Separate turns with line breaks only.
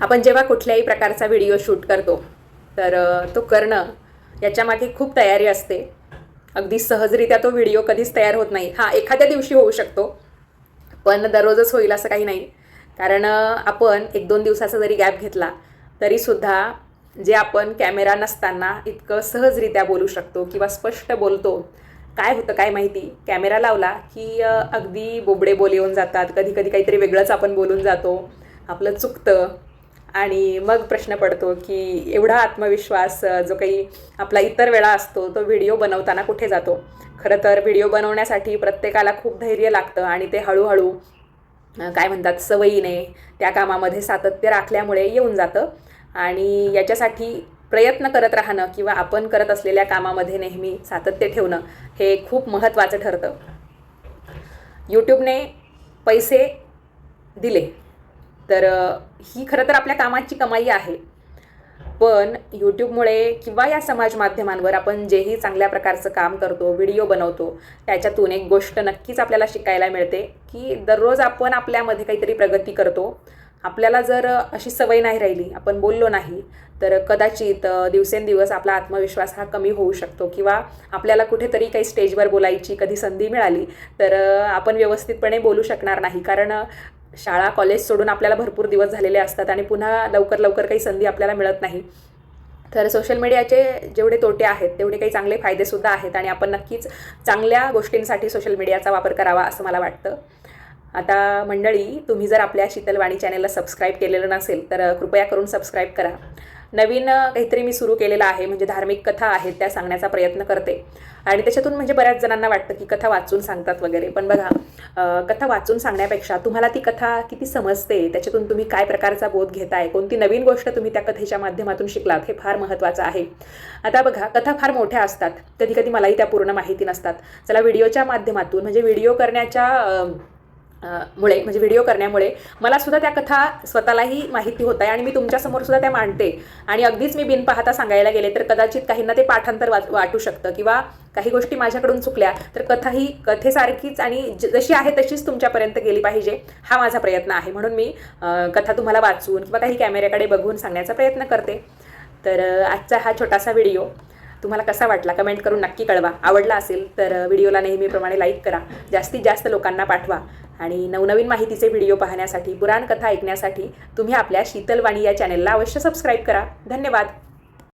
आपण जेव्हा कुठल्याही प्रकारचा व्हिडिओ शूट करतो तर तो करणं याच्यामागे खूप तयारी असते. अगदी सहजरित्या तो व्हिडिओ कधीच तयार होत नाही. हां, एखाद्या दिवशी होऊ शकतो, पण दररोजच होईल असं काही नाही. कारण आपण 1-2 दिवसाचा जरी गॅप घेतला तरीसुद्धा जे आपण कॅमेरा नसताना इतकं सहजरित्या बोलू शकतो किंवा स्पष्ट बोलतो, काय होतं काय माहिती, कॅमेरा लावला की अगदी बोबडे बोल येऊन जातात. कधी कधी काहीतरी वेगळंच आपण बोलून जातो, आपलं चुकतं आणि मग प्रश्न पडतो की एवढा आत्मविश्वास जो काही आपला इतर वेळा असतो तो व्हिडिओ बनवताना कुठे जातो. खरं तर व्हिडिओ बनवण्यासाठी प्रत्येकाला खूप धैर्य लागतं आणि ते हळूहळू काय म्हणतात सवयीने त्या कामामध्ये सातत्य राखल्यामुळे येऊन जातं. आणि याच्यासाठी प्रयत्न करत राहणं किंवा आपण करत असलेल्या कामामध्ये नेहमी सातत्य ठेवणं हे खूप महत्त्वाचं ठरतं. यूट्यूबने पैसे दिले तर ही खरं तर आपल्या कामाची कमाई आहे. पण यूट्यूबमुळे किंवा या समाज माध्यमांवर आपण जेही चांगल्या प्रकारचं काम करतो, व्हिडिओ बनवतो, त्याच्यातून एक गोष्ट नक्कीच आपल्याला शिकायला मिळते की दररोज आपण आपल्यामध्ये काहीतरी प्रगती करतो. आपल्याला जर अशी सवय नाही राहिली, आपण बोललो नाही, तर कदाचित दिवसेंदिवस आपला आत्मविश्वास हा कमी होऊ शकतो किंवा आपल्याला कुठेतरी काही स्टेजवर बोलायची कधी संधी मिळाली तर आपण व्यवस्थितपणे बोलू शकणार नाही. कारण शाळा कॉलेज सोडून आपल्याला भरपूर दिवस झालेले असतात आणि पुन्हा लवकर लवकर काही संधी आपल्याला मिळत नाही. तर सोशल मीडियाचे जेवढे तोटे आहेत तेवढे काही चांगले फायदेसुद्धा आहेत आणि आपण नक्कीच चांगल्या गोष्टींसाठी सोशल मीडियाचा वापर करावा असं मला वाटतं. आता मंडळी, तुम्ही जर आपल्या शीतलवाणी चॅनलला सबस्क्राईब केलेलं नसेल तर कृपया करून सबस्क्राईब करा. नवीन काहीतरी मी सुरू केलेलं आहे, म्हणजे धार्मिक कथा आहेत त्या सांगण्याचा प्रयत्न करते. आणि त्याच्यातून म्हणजे बऱ्याच जणांना वाटतं की कथा वाचून सांगतात वगैरे, पण बघा, कथा वाचून सांगण्यापेक्षा तुम्हाला ती कथा किती समजते, त्याच्यातून तुम्ही काय प्रकारचा बोध घेताय, कोणती नवीन गोष्ट तुम्ही त्या कथेच्या माध्यमातून शिकलात, हे फार महत्त्वाचं आहे. आता बघा, कथा फार मोठ्या असतात, कधी कधी मलाही त्या पूर्ण माहिती नसतात. चला, व्हिडिओच्या माध्यमातून म्हणजे व्हिडिओ करण्यामुळे मला सुद्धा त्या कथा स्वतःलाही माहिती होत आहे आणि मी तुमच्यासमोर सुद्धा त्या मांडते. आणि अगदीच मी बिन पाहता सांगायला गेले तर कदाचित काहींना ते पाठांतर वाटू शकतं किंवा काही गोष्टी माझ्याकडून चुकल्या तर कथा ही कथेसारखीच आणि जशी आहे तशीच तुमच्यापर्यंत गेली पाहिजे, हा माझा प्रयत्न आहे. म्हणून मी कथा तुम्हाला वाचून किंवा काही कॅमेऱ्याकडे बघून सांगण्याचा प्रयत्न करते. तर आजचा हा छोटासा व्हिडिओ तुम्हाला कसा वाटला कमेंट करून नक्की कळवा. आवडला असेल तर व्हिडिओला नेहमीप्रमाणे लाईक करा, जास्तीत जास्त लोकांना पाठवा. आणि नवनवीन माहितीचे व्हिडिओ पाहण्यासाठी, पुराण कथा ऐकण्यासाठी तुम्ही आपल्या शीतलवाणी या चॅनेलला अवश्य सबस्क्राईब करा. धन्यवाद.